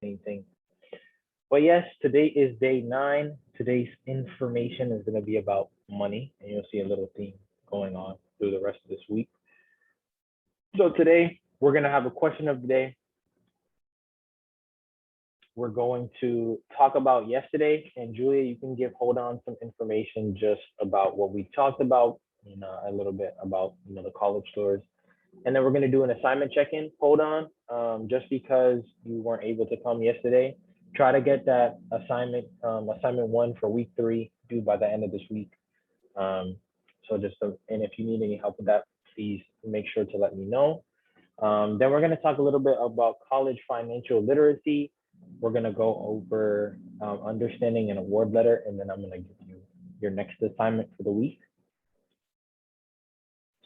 same thing. But yes, today is day 9. Today's information is going to be about money, and you'll see a little theme going on through the rest of this week. So today we're going to have a question of the day. We're going to talk about yesterday, and Julia, you can give hold on some information just about what we talked about, a little bit about the college tours, and then we're going to do an assignment check-in. Hold on, just because you weren't able to come yesterday, try to get that assignment 1 for week 3 due by the end of this week. And if you need any help with that, please make sure to let me know. Then we're going to talk a little bit about college financial literacy. We're going to go over understanding an award letter, and then I'm going to give you your next assignment for the week.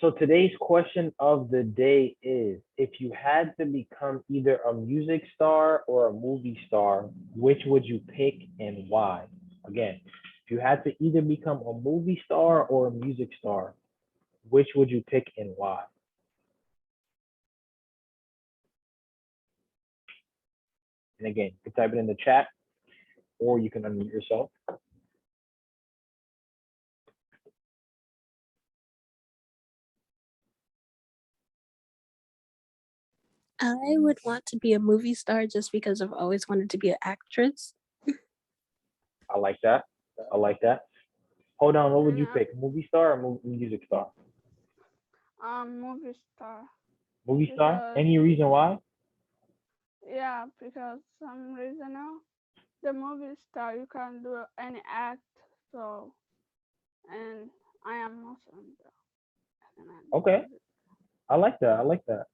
So today's question of the day is, if you had to become either a music star or a movie star, which would you pick and why? Again, if you had to either become a movie star or a music star, which would you pick and why? And again, you can type it in the chat or you can unmute yourself. I would want to be a movie star just because I've always wanted to be an actress. I like that. I like that. Hold on, what would you pick? Movie star or music star? Movie star. Movie star? Any reason why? Yeah, because some reason now, the movie star you can do any act, so and I am Muslim though. Okay. I like that. I like that.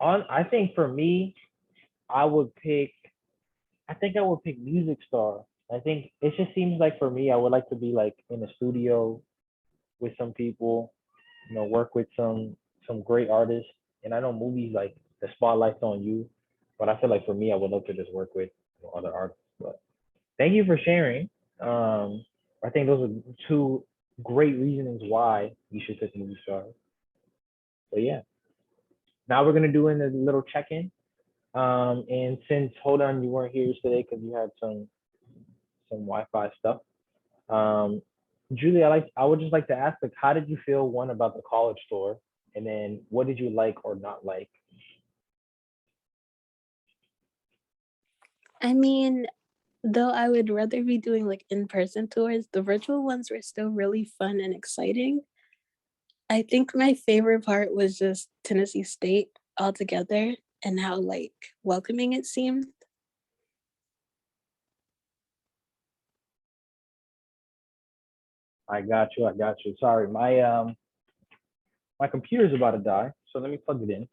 I think for me, I would pick music star. I think it just seems like for me, I would like to be like in a studio with some people, work with some great artists. And I know movies like the spotlight's on you, but I feel like for me, I would love to just work with other artists. But thank you for sharing. I think those are 2 great reasons why you should pick movie star. But yeah, now we're gonna do a little check-in. And since hold on, you weren't here today because you had some Wi-Fi stuff. Julie, I would just like to ask, like, how did you feel about the college tour, and then what did you like or not like? I mean, though I would rather be doing like in-person tours, the virtual ones were still really fun and exciting. I think my favorite part was just Tennessee State altogether and how like welcoming it seemed. I got you. I got you. Sorry, my computer's about to die, so let me plug it in.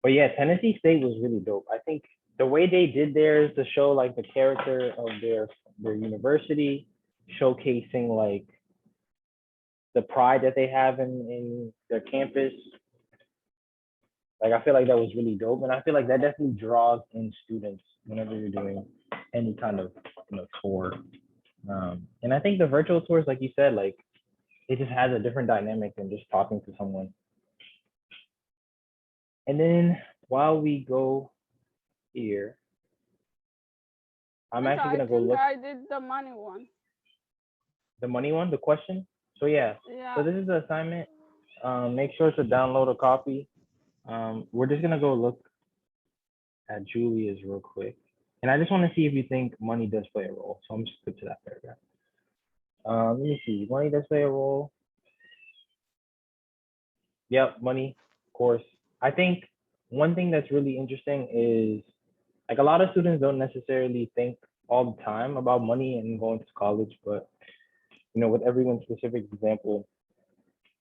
But yeah, Tennessee State was really dope. I think the way they did theirs to show like the character of their university, showcasing like the pride that they have in their campus. Like I feel like that was really dope, and I feel like that definitely draws in students whenever you're doing any kind of tour. And I think the virtual tours, like you said, like it just has a different dynamic than just talking to someone. And then while we go here, I'm actually gonna go look. I did the money one. The money one, the question. So yeah. So this is the assignment. Make sure to download a copy. We're just gonna go look at Julia's real quick, and I just want to see if you think money does play a role. So I'm just going to that paragraph. Let me see. Money does play a role. Yep, money, of course. I think one thing that's really interesting is like a lot of students don't necessarily think all the time about money and going to college, but with everyone's specific example,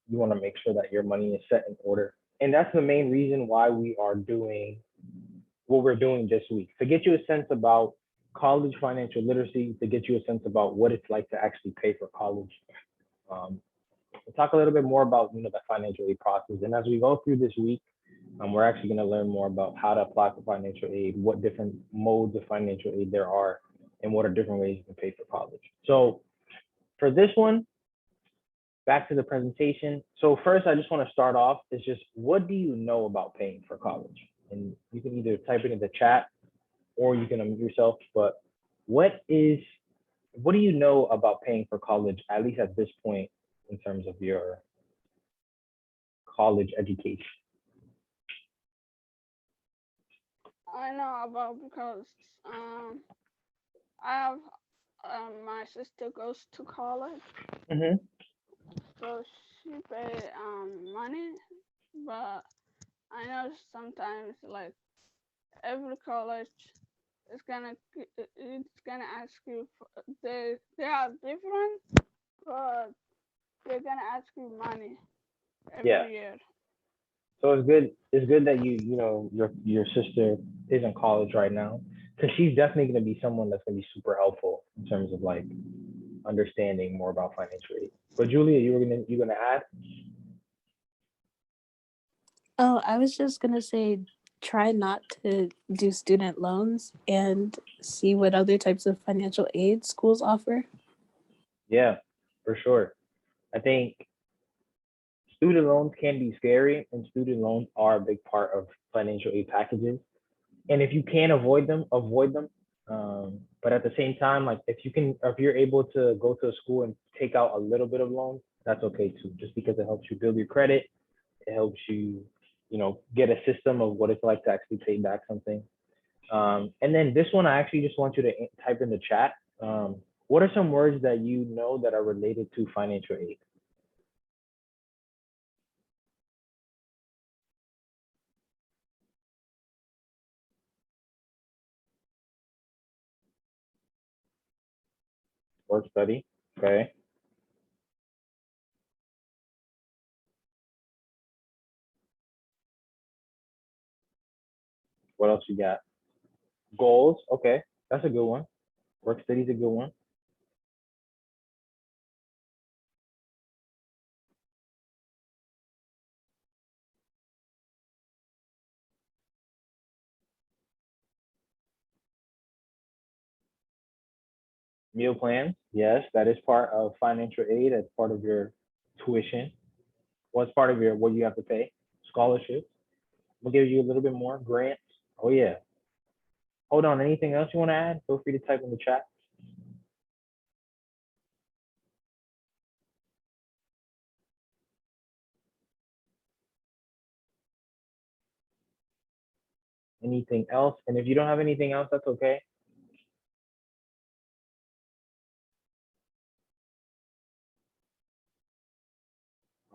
you want to make sure that your money is set in order. And that's the main reason why we are doing what we're doing this week, to get you a sense about college financial literacy, to get you a sense about what it's like to actually pay for college. We'll talk a little bit more about the financial aid process. And as we go through this week, we're actually going to learn more about how to apply for financial aid, what different modes of financial aid there are, and what are different ways you can pay for college. So for this one, back to the presentation. So first, I just want to start off is just, what do you know about paying for college? And you can either type it in the chat or you can unmute yourself. But what is what do you know about paying for college, at least at this point, in terms of your college education? I know about because I have my sister goes to college, Mm-hmm. so she pay money, but I know sometimes like every college it's gonna ask you they are different, but they're gonna ask you money Yeah. every year. So it's good. It's good that your sister is in college right now, because she's definitely going to be someone that's going to be super helpful in terms of like understanding more about financial aid. But Julia, you gonna add? Oh, I was just gonna say, try not to do student loans and see what other types of financial aid schools offer. Yeah, for sure. I think student loans can be scary, and student loans are a big part of financial aid packages. And if you can avoid them, avoid them. But at the same time, like if you're able to go to a school and take out a little bit of loans, that's okay too. Just because it helps you build your credit, it helps you, get a system of what it's like to actually pay back something. And then this one, I actually just want you to type in the chat. What are some words that you know that are related to financial aid? Work study. Okay. What else you got? Goals. Okay. That's a good one. Work study is a good one. Meal plans. Yes, that is part of financial aid as part of your tuition. What's part of your what you have to pay? Scholarships. We'll give you a little bit more. Grants. Oh yeah. Hold on. Anything else you want to add? Feel free to type in the chat. Anything else? And if you don't have anything else, that's okay.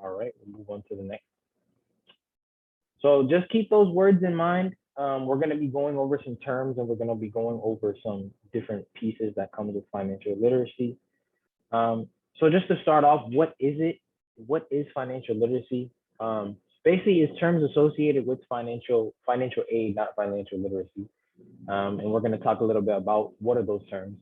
All right, we'll move on to the next. So just keep those words in mind. We're going to be going over some terms, and we're going to be going over some different pieces that come with financial literacy. So just to start off, what is it? What is financial literacy? Basically, it's terms associated with financial aid, not financial literacy. And we're going to talk a little bit about what are those terms.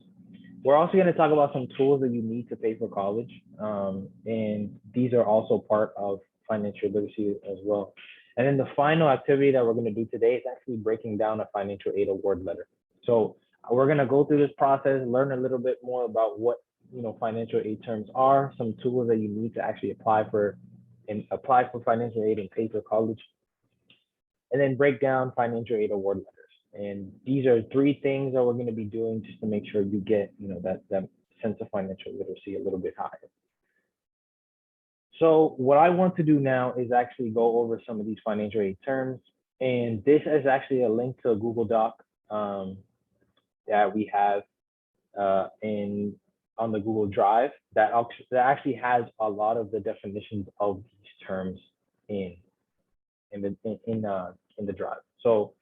We're also going to talk about some tools that you need to pay for college, and these are also part of financial literacy as well. And then the final activity that we're going to do today is actually breaking down a financial aid award letter. So we're going to go through this process, learn a little bit more about what financial aid terms are, some tools that you need to actually apply for financial aid and pay for college, and then break down financial aid award letters. And these are three things that we're going to be doing just to make sure you get, that sense of financial literacy a little bit higher. So what I want to do now is actually go over some of these financial aid terms. And this is actually a link to a Google Doc that we have on the Google Drive that actually has a lot of the definitions of these terms in the drive. So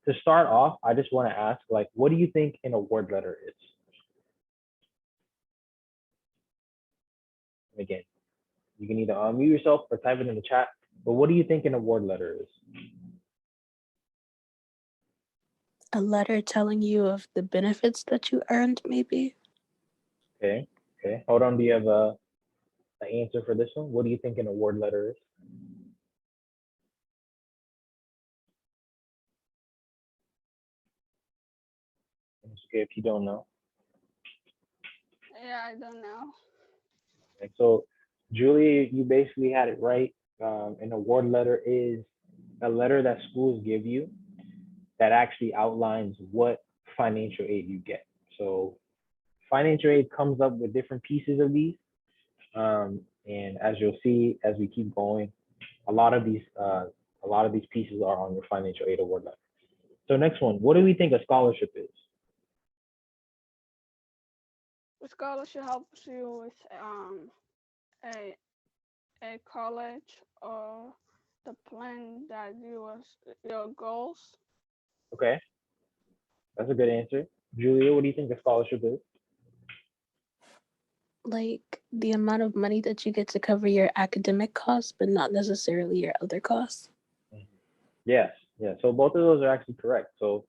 to start off, I just want to ask, like, what do you think an award letter is? And again, you can either unmute yourself or type it in the chat, but what do you think an award letter is? A letter telling you of the benefits that you earned, maybe. Okay. Hold on. Do you have an answer for this one? What do you think an award letter is? It's okay if you don't know. Yeah, I don't know. Okay, so Julie, you basically had it right. An award letter is a letter that schools give you that actually outlines what financial aid you get. So financial aid comes up with different pieces of these. And as you'll see, as we keep going, a lot of these pieces are on your financial aid award letter. So next one, what do we think a scholarship is? The scholarship helps you with a college or the plan that you was your goals. Okay, that's a good answer. Julia, what do you think a scholarship is? Like the amount of money that you get to cover your academic costs, but not necessarily your other costs. Yes, yeah. So both of those are actually correct. So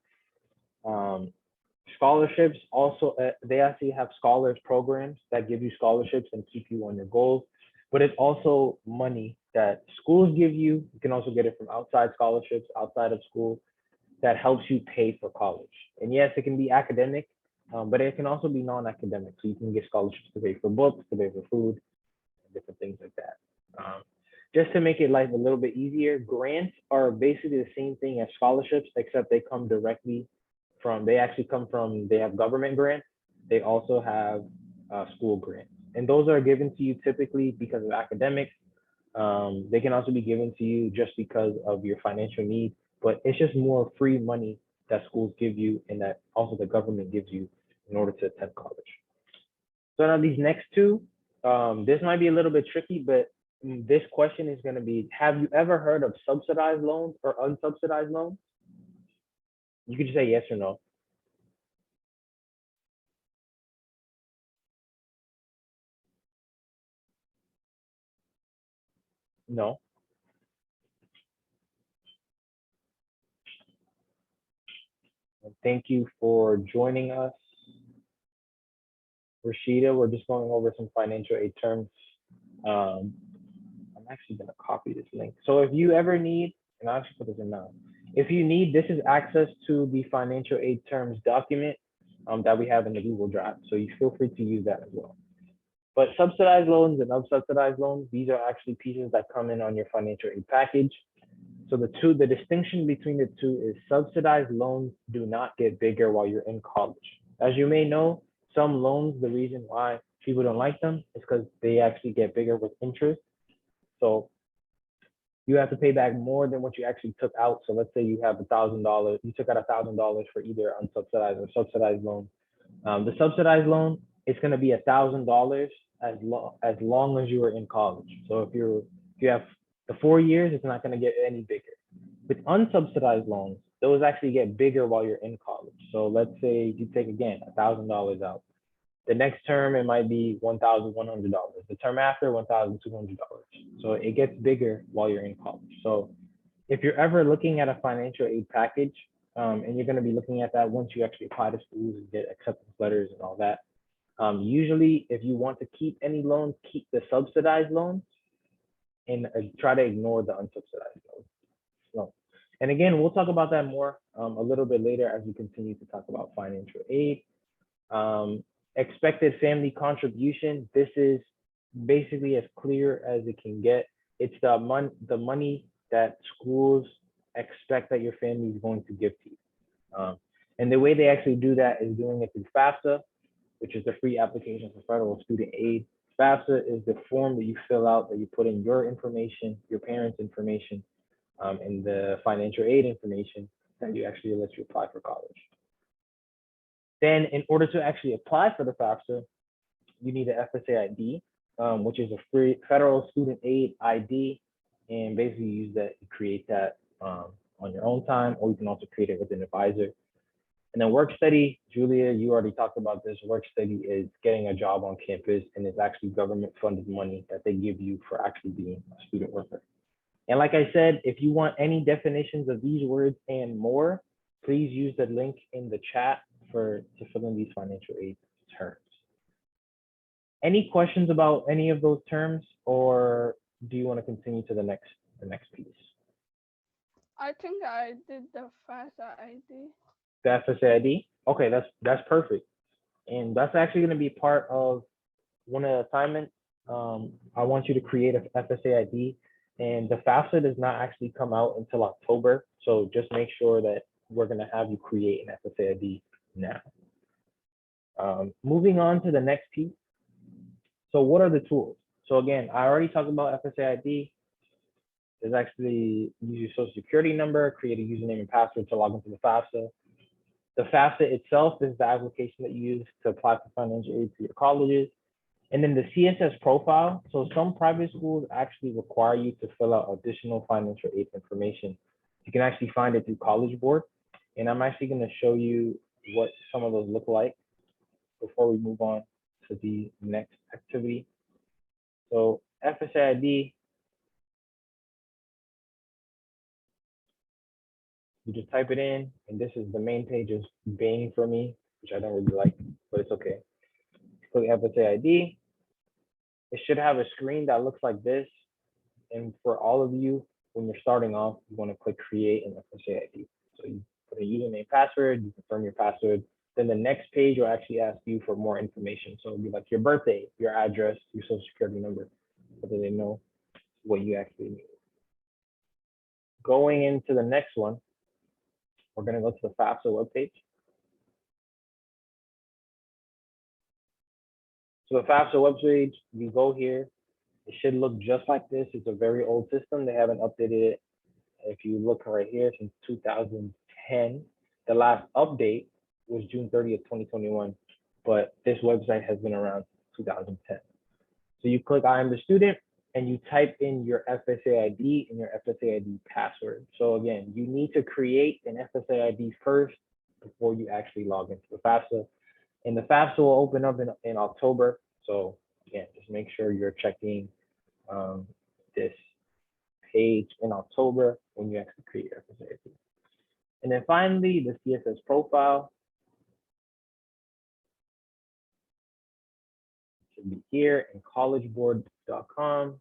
scholarships also, they actually have scholars programs that give you scholarships and keep you on your goals, but it's also money that schools give you. You can also get it from outside scholarships, outside of school, that helps you pay for college. And yes, it can be academic, but it can also be non-academic. So you can get scholarships to pay for books, to pay for food, different things like that. Just to make it life a little bit easier, grants are basically the same thing as scholarships, except they come directly from, they have government grants. They also have school grants. And those are given to you typically because of academics. They can also be given to you just because of your financial need, but it's just more free money that schools give you and that also the government gives you in order to attend college. So now these next two, this might be a little bit tricky, but this question is going to be, have you ever heard of subsidized loans or unsubsidized loans? You could just say yes or no. No. And thank you for joining us. Rashida, we're just going over some financial aid terms. I'm actually going to copy this link. So if you ever need, and I'll actually put this in now. If you need, this is access to the financial aid terms document that we have in the Google Drive. So you feel free to use that as well. But subsidized loans and unsubsidized loans, these are actually pieces that come in on your financial aid package. So the distinction between the two is subsidized loans do not get bigger while you're in college. As you may know, some loans, the reason why people don't like them is because they actually get bigger with interest. So you have to pay back more than what you actually took out. So let's say you have $1,000, you took out $1,000 for either unsubsidized or subsidized loan. The subsidized loan, it's going to be $1,000 as long as you are in college. So if you have the 4 years, it's not going to get any bigger. With unsubsidized loans, those actually get bigger while you're in college. So let's say you take again $1,000 out. The next term, it might be $1,100. The term after, $1,200. So it gets bigger while you're in college. So if you're ever looking at a financial aid package, and you're going to be looking at that once you actually apply to schools and get acceptance letters and all that, usually if you want to keep any loans, keep the subsidized loans and try to ignore the unsubsidized loans. So, and again, we'll talk about that more a little bit later as we continue to talk about financial aid. Expected family contribution. This is basically as clear as it can get. It's the money that schools expect that your family is going to give to you. And the way they actually do that is doing it through FAFSA, which is the free application for federal student aid. FAFSA is the form that you fill out, that you put in your information, your parents' information, and the financial aid information that you actually let you apply for college. Then in order to actually apply for the FAFSA, you need an FSA ID, which is a free federal student aid ID. And basically you use that, you create that on your own time, or you can also create it with an advisor. And then work study, Julia, you already talked about this. Work study is getting a job on campus, and it's actually government funded money that they give you for actually being a student worker. And like I said, if you want any definitions of these words and more, please use the link in the chat to fill in these financial aid terms. Any questions about any of those terms, or do you want to continue to the next piece? I think I did the FAFSA ID. The FSA ID? Okay, that's perfect. And that's actually going to be part of one of the assignments. I want you to create a FSA ID, and the FAFSA does not actually come out until October. So just make sure that we're going to have you create an FSA ID now. moving on to the next piece. So what are the tools? So again, I already talked about FSA ID. There's actually use your social security number, create a username and password to log into the FAFSA. The FAFSA itself is the application that you use to apply for financial aid to your colleges. And then the CSS profile. So some private schools actually require you to fill out additional financial aid information. You can actually find it through College Board. And I'm actually going to show you what some of those look like before we move on to the next activity. So FSA ID, you just type it in, and this is the main page is Bing for me, which I don't really like, but it's okay. Click FSA ID. It should have a screen that looks like this. And for all of you, when you're starting off, you want to click create an FSA ID. So you put a username, password, you confirm your password. Then the next page will actually ask you for more information. So it'll be like your birthday, your address, your social security number, so that they know what you actually need. Going into the next one, we're going to go to the FAFSA webpage. So the FAFSA webpage, you go here. It should look just like this. It's a very old system. They haven't updated it. If you look right here, since 2010, the last update was June 30th, 2021, but this website has been around since 2010. So you click I am the student and you type in your FSA ID and your FSA ID password. So again, you need to create an FSA ID first before you actually log into the FAFSA. And the FAFSA will open up in October. So again, just make sure you're checking this page in October when you actually create your FSA ID. And then finally, the CSS profile should be here in collegeboard.com.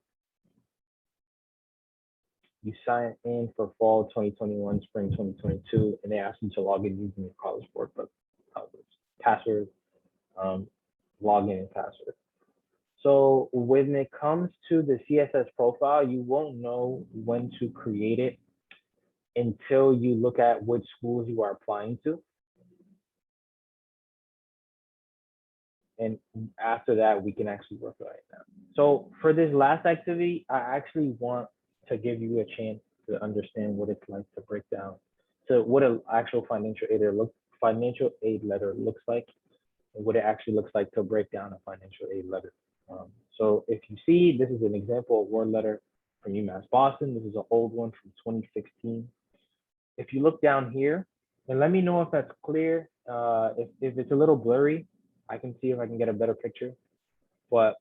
You sign in for fall 2021, spring 2022, and they ask you to log in using your College Board password, login and password. So when it comes to the CSS profile, you won't know when to create it until you look at which schools you are applying to. And after that, we can actually work on it now. So for this last activity, I actually want to give you a chance to understand what it's like to break down to what an actual financial aid letter looks like, and what it actually looks like to break down a financial aid letter. So if you see, this is an example of word letter from UMass Boston. This is an old one from 2016. If you look down here, and let me know if that's clear. If it's a little blurry, I can see if I can get a better picture. But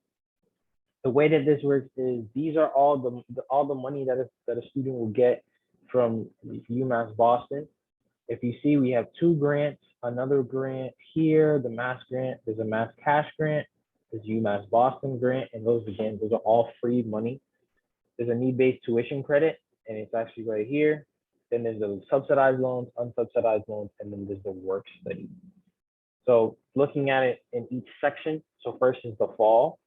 the way that this works is these are all the money that a student will get from UMass Boston. If you see, we have 2 grants, another grant here, the Mass grant, there's a Mass Cash grant, there's UMass Boston grant, and those are all free money. There's a need-based tuition credit, and it's actually right here. Then there's the subsidized loans, unsubsidized loans, and then there's the work study. So looking at it in each section, so first is the fall.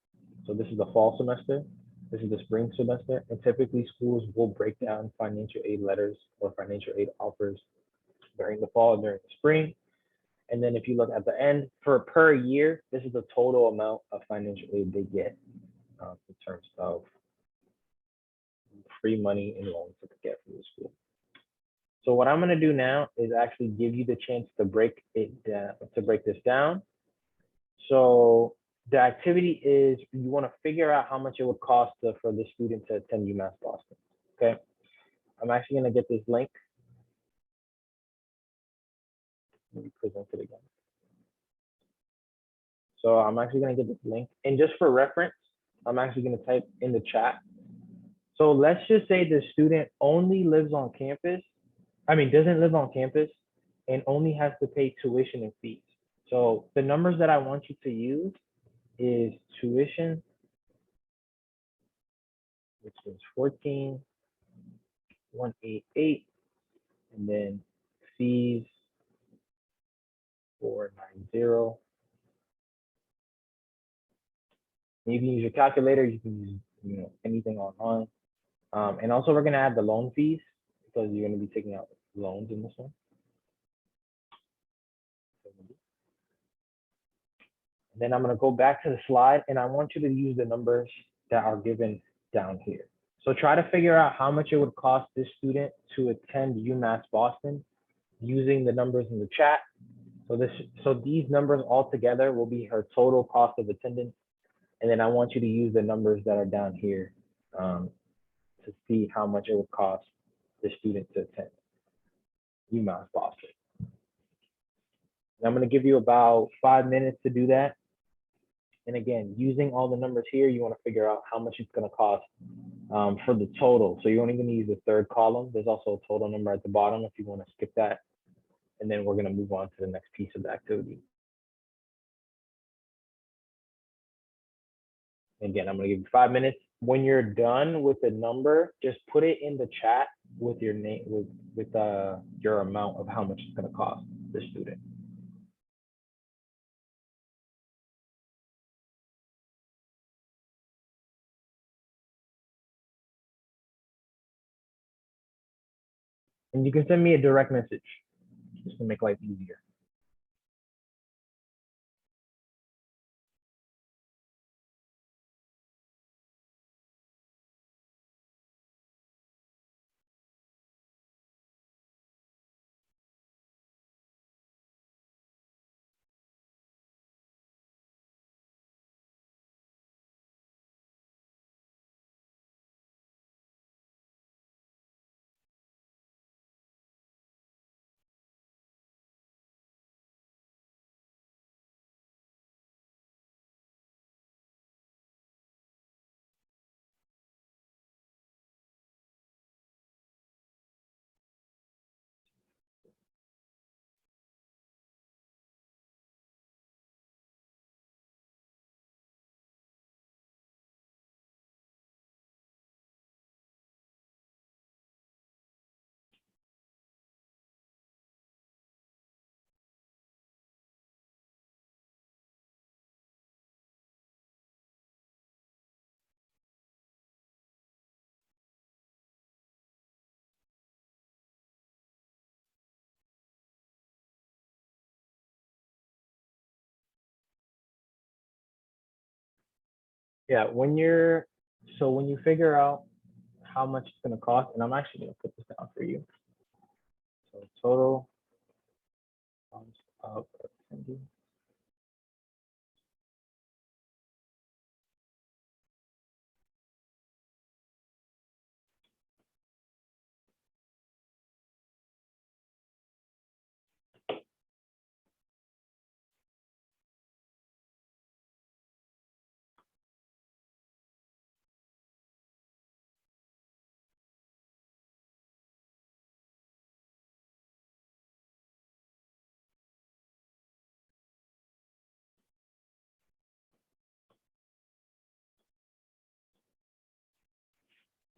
So this is the fall semester. This is the spring semester. And typically schools will break down financial aid letters or financial aid offers during the fall and during the spring. And then if you look at the end, per year, this is the total amount of financial aid they get in terms of free money and loans that they get from the school. So what I'm going to do now is actually give you the chance to break this down. So the activity is you want to figure out how much it would cost for the student to attend UMass Boston. Okay, I'm actually going to get this link. Let me present it again. So I'm actually going to get this link, and just for reference, I'm actually going to type in the chat. So let's just say the student only lives on campus. Doesn't live on campus and only has to pay tuition and fees. So the numbers that I want you to use is tuition, which is 14,188, and then fees 490. You can use your calculator, you can use anything online. And also we're gonna add the loan fees because you're gonna be taking out loans in this one. Then I'm going to go back to the slide, and I want you to use the numbers that are given down here. So try to figure out how much it would cost this student to attend UMass Boston using the numbers in the chat. So these numbers all together will be her total cost of attendance. And then I want you to use the numbers that are down here to see how much it would cost the student to attend UMass Boston. And I'm going to give you about 5 minutes to do that. And again, using all the numbers here, you want to figure out how much it's going to cost for the total. So you're only going to use the third column. There's also a total number at the bottom if you want to skip that. And then we're going to move on to the next piece of the activity. Again, I'm going to give you 5 minutes. When you're done with the number, just put it in the chat with your name, with your amount of how much it's going to cost the student. And you can send me a direct message just to make life easier. Yeah, when you figure out how much it's going to cost, and I'm actually going to put this down for you. So total cost of attending.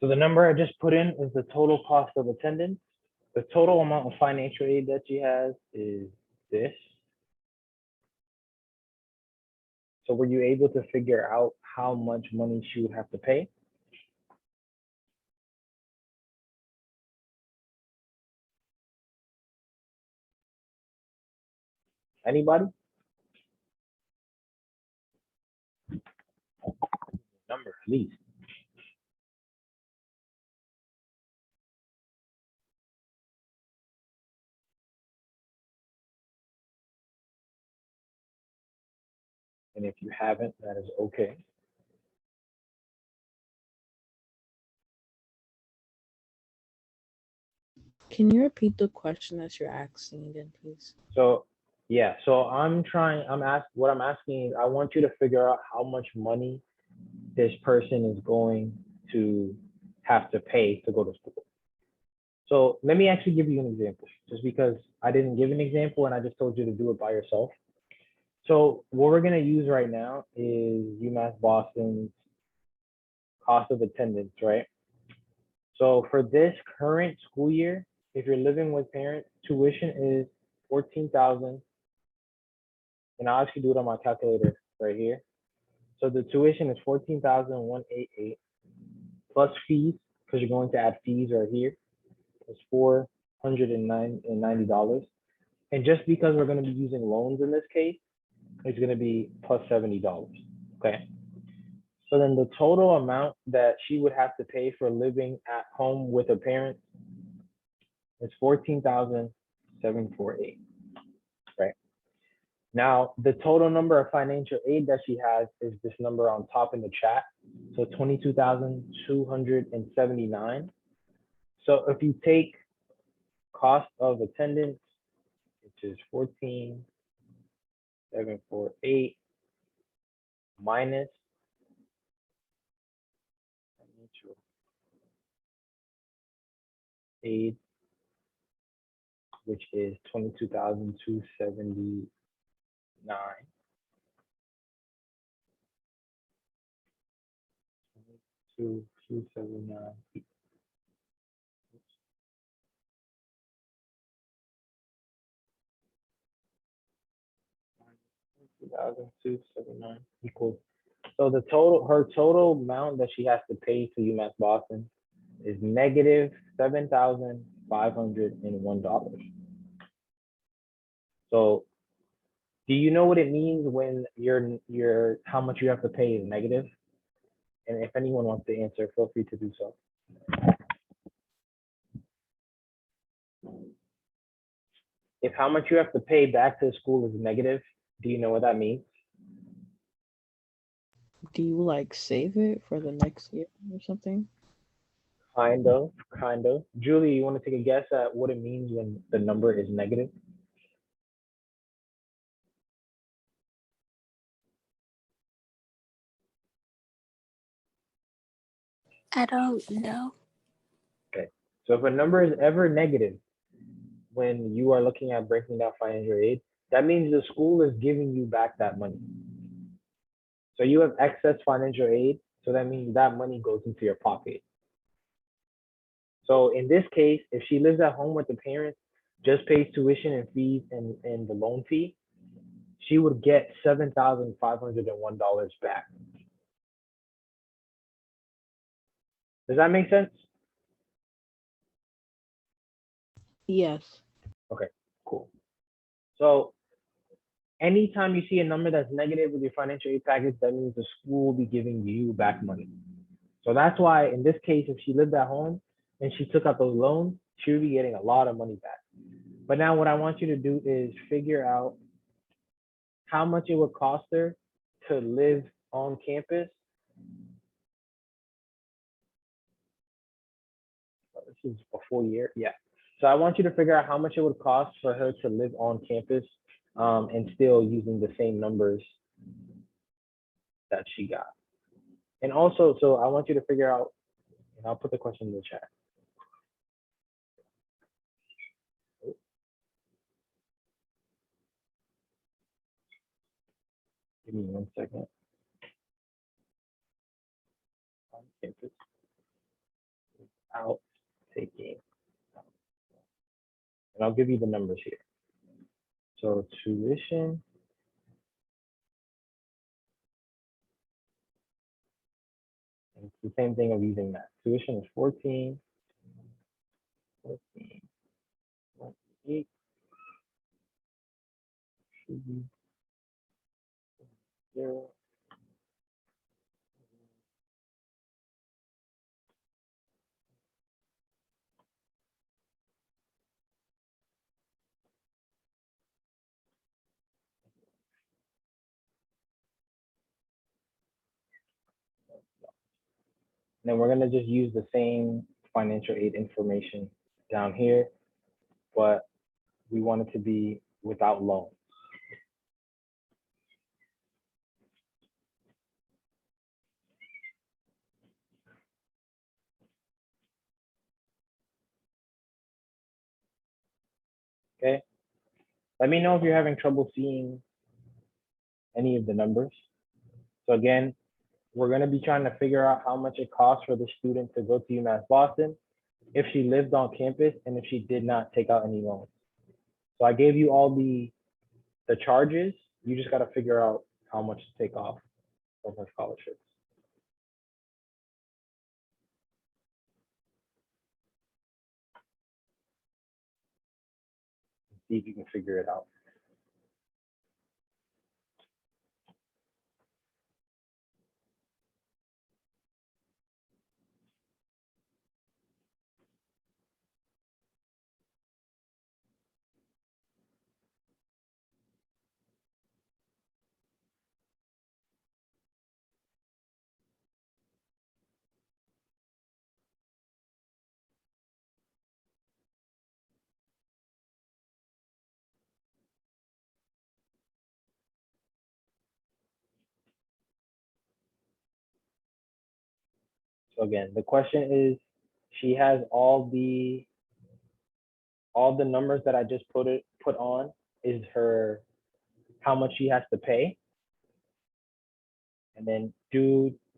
So the number I just put in is the total cost of attendance. The total amount of financial aid that she has is this. So were you able to figure out how much money she would have to pay? Anybody? Number at least. And if you haven't, that is okay. Can you repeat the question that you're asking again, please? So yeah, so what I'm asking is I want you to figure out how much money this person is going to have to pay to go to school. So let me actually give you an example, just because I didn't give an example and I just told you to do it by yourself. So what we're gonna use right now is UMass Boston's cost of attendance, right? So for this current school year, if you're living with parents, tuition is 14,000. And I'll actually do it on my calculator right here. So the tuition is 14,188 plus fees, because you're going to add fees right here. It's $490. And just because we're going to be using loans in this case, is going to be plus $70. Okay. So then the total amount that she would have to pay for living at home with her parents is 14,748. Right. Now, the total number of financial aid that she has is this number on top in the chat. So 22,279. So if you take cost of attendance, which is 14,748 minus financial aid, which is 22,279. 22,279 2,279 equals. So the total, her total amount that she has to pay to UMass Boston is negative $7,501. So do you know what it means when your how much you have to pay is negative? And if anyone wants to answer, feel free to do so. If how much you have to pay back to the school is negative, do you know what that means? Do you like save it for the next year or something? Kind of, kind of. Julie, you want to take a guess at what it means when the number is negative? I don't know. Okay. So if a number is ever negative when you are looking at breaking down financial aid, that means the school is giving you back that money. So you have excess financial aid, so that means that money goes into your pocket. So in this case, if she lives at home with the parents, just pays tuition and fees and the loan fee, she would get $7,501 back. Does that make sense? Yes. Okay, cool. So anytime you see a number that's negative with your financial aid package, that means the school will be giving you back money. So that's why in this case, if she lived at home and she took out those loans, she would be getting a lot of money back. But now what I want you to do is figure out how much it would cost her to live on campus. This is a full year, yeah. So I want you to figure out how much it would cost for her to live on campus and still using the same numbers that she got. And also, so I want you to figure out, and I'll put the question in the chat. Give me 1 second. On campus without taking, and I'll give you the numbers here. So tuition, and it's the same thing of using that. Tuition is 14, 8, should be 0. And then we're gonna just use the same financial aid information down here, but we want it to be without loans. Okay. Let me know if you're having trouble seeing any of the numbers. So again, we're going to be trying to figure out how much it costs for the student to go to UMass Boston if she lived on campus and if she did not take out any loans. So I gave you all the charges. You just got to figure out how much to take off of her scholarships. See if you can figure it out. So again, the question is, she has all the numbers that I just put on is her how much she has to pay, and then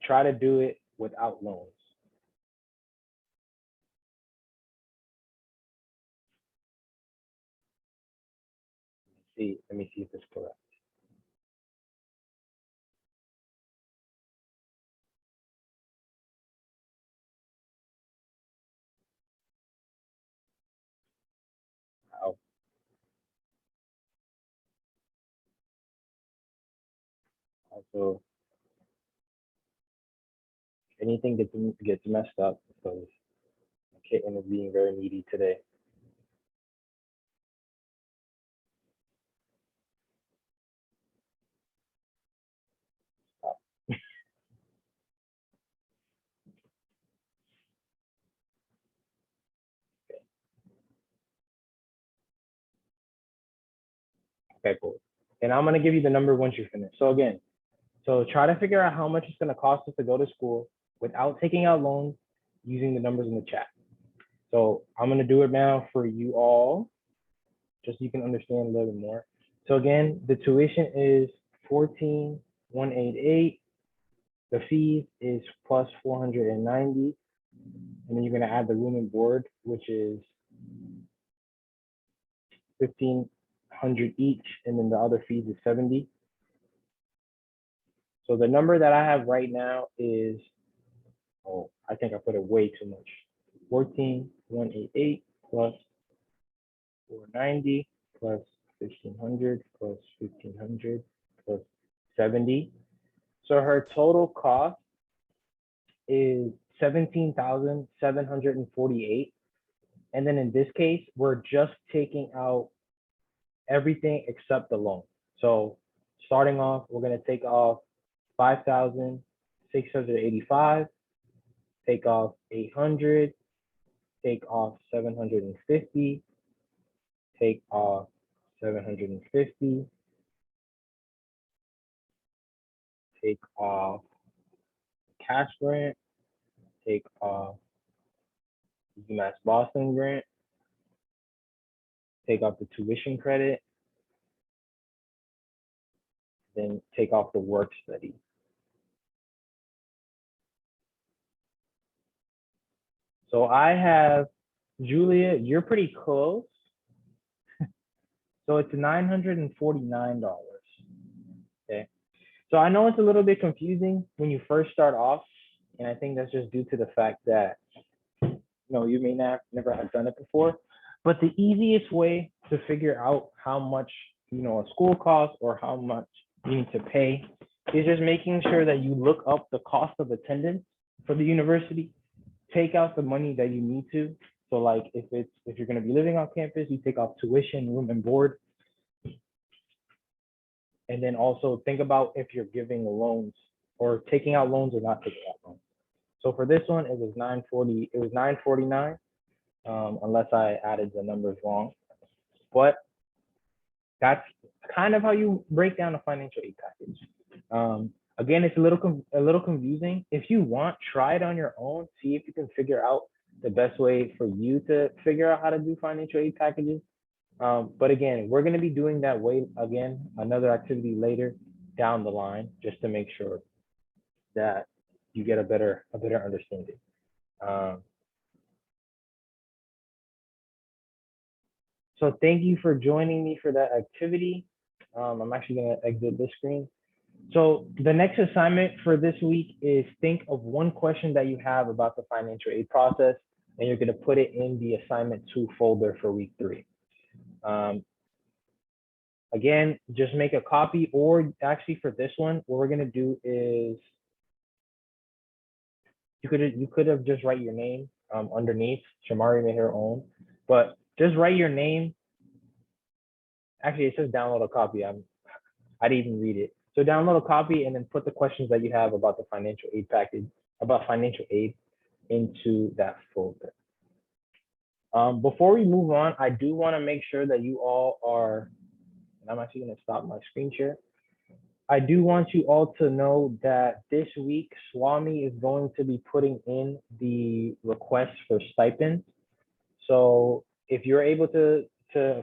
try to do it without loans. Let me see if it's correct. Wow. Also, anything gets messed up because Caitlin is being very needy today. Okay, cool. And I'm gonna give you the number once you finish. So again, try to figure out how much it's gonna cost us to go to school without taking out loans using the numbers in the chat. So I'm gonna do it now for you all, just so you can understand a little bit more. So again, the tuition is 14,188. The fees is plus 490, and then you're gonna add the room and board, which is 1,500 each, and then the other fees is 70. So the number that I have right now is, oh, I think I put it way too much. 14,188 plus 490 plus 1,500 plus 1,500 plus 70. So her total cost is 17,748. And then in this case, we're just taking out everything except the loan. So starting off, we're gonna take off 5,685, take off 800, take off 750, take off 750, take off cash grant, take off UMass Boston grant, take off the tuition credit, then take off the work study. So I have, Julia, you're pretty close. So it's $949. Okay. So I know it's a little bit confusing when you first start off, and I think that's just due to the fact that you may never have done it before. But the easiest way to figure out how much a school costs or how much you need to pay is just making sure that you look up the cost of attendance for the university, take out the money that you need to. So like if you're going to be living on campus, you take off tuition, room and board. And then also think about if you're giving loans or taking out loans or not taking out loans. So for this one, it was 949, unless I added the numbers wrong. But that's kind of how you break down a financial aid package. Again, it's a little confusing. If you want, try it on your own. See if you can figure out the best way for you to figure out how to do financial aid packages. But again, we're going to be doing that another activity later down the line, just to make sure that you get a better understanding. So thank you for joining me for that activity. I'm actually going to exit this screen. So the next assignment for this week is think of one question that you have about the financial aid process, and you're going to put it in the assignment 2 folder for week 3. Again, just make a copy, or actually for this one, what we're going to do is you could have just write your name underneath. Shamari made her own, but just write your name. Actually, it says download a copy. I didn't even read it. So download a copy and then put the questions that you have about the financial aid package, about financial aid, into that folder. Before we move on, I do want to make sure that you all are, and I'm actually going to stop my screen share. I do want you all to know that this week, Swami is going to be putting in the request for stipends. So if you're able to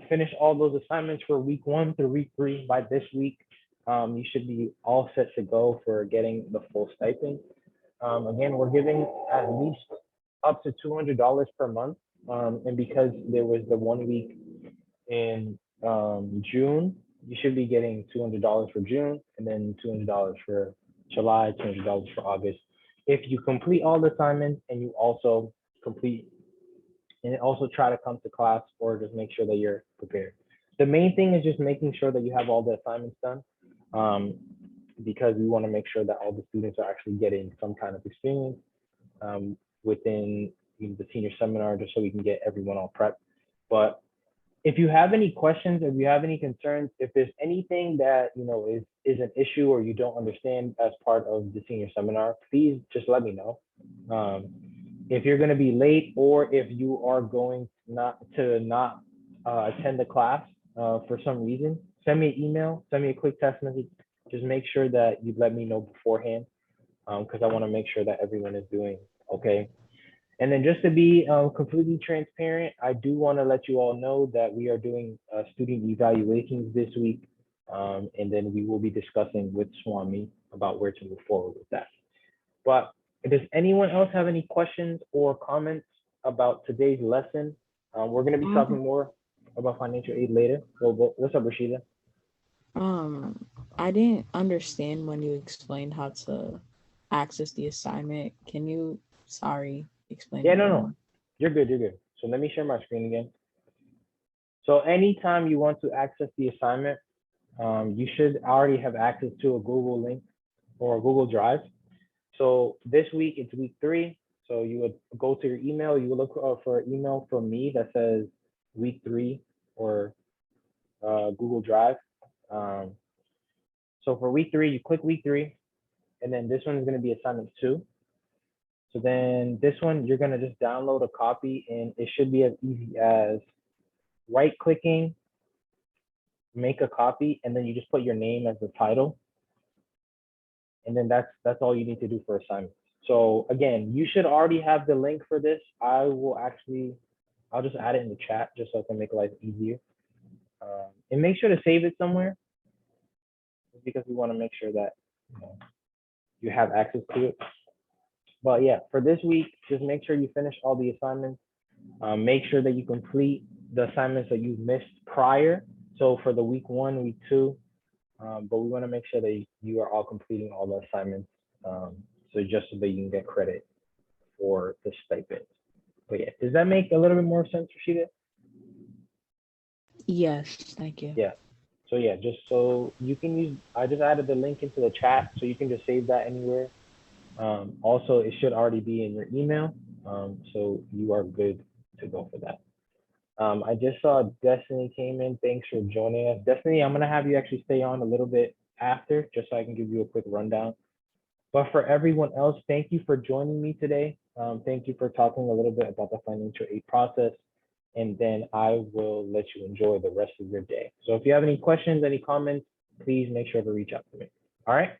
finish all those assignments for week 1 through week 3 by this week, you should be all set to go for getting the full stipend. Again, we're giving at least up to $200 per month. And because there was the 1 week in June, you should be getting $200 for June, and then $200 for July, $200 for August. If you complete all the assignments and you also complete and also try to come to class, or just make sure that you're prepared. The main thing is just making sure that you have all the assignments done, because we want to make sure that all the students are actually getting some kind of experience within the senior seminar, just so we can get everyone all prepped. But if you have any questions, if you have any concerns, if there's anything that is an issue or you don't understand as part of the senior seminar, please just let me know. If you're going to be late, or if you are going not attend the class for some reason, send me an email, send me a quick text message. Just make sure that you let me know beforehand, because I want to make sure that everyone is doing okay. And then just to be completely transparent, I do want to let you all know that we are doing student evaluations this week. And then we will be discussing with Swami about where to move forward with that. But does anyone else have any questions or comments about today's lesson? We're going to be talking more about financial aid later. So what's up, Rashida? I didn't understand when you explained how to access the assignment. Can you, explain? Yeah, no. You're good. So let me share my screen again. So anytime you want to access the assignment, you should already have access to a Google link or a Google Drive. So this week, it's week 3. So you would go to your email, you would look for an email from me that says week 3 or Google Drive. So for week 3, you click week 3, and then this one is going to be assignment 2. So then this one, you're going to just download a copy, and it should be as easy as right-clicking, make a copy, and then you just put your name as the title. And then that's all you need to do for assignments. So again, you should already have the link for this. I'll just add it in the chat just so I can make life easier. And make sure to save it somewhere, because we want to make sure that you have access to it. But yeah, for this week, just make sure you finish all the assignments. Make sure that you complete the assignments that you've missed prior. So for the week 1, week 2, but we want to make sure that you are all completing all the assignments, so just so that you can get credit for the stipend. But yeah, does that make a little bit more sense, Rashida? Yes, thank you. Yeah. So yeah, just so you can use, I just added the link into the chat, so you can just save that anywhere. Also, it should already be in your email, so you are good to go for that. I just saw Destiny came in. Thanks for joining us. Destiny, I'm gonna have you actually stay on a little bit after, just so I can give you a quick rundown. But for everyone else, thank you for joining me today. Thank you for talking a little bit about the financial aid process, and then I will let you enjoy the rest of your day. So if you have any questions, any comments, please make sure to reach out to me. All right.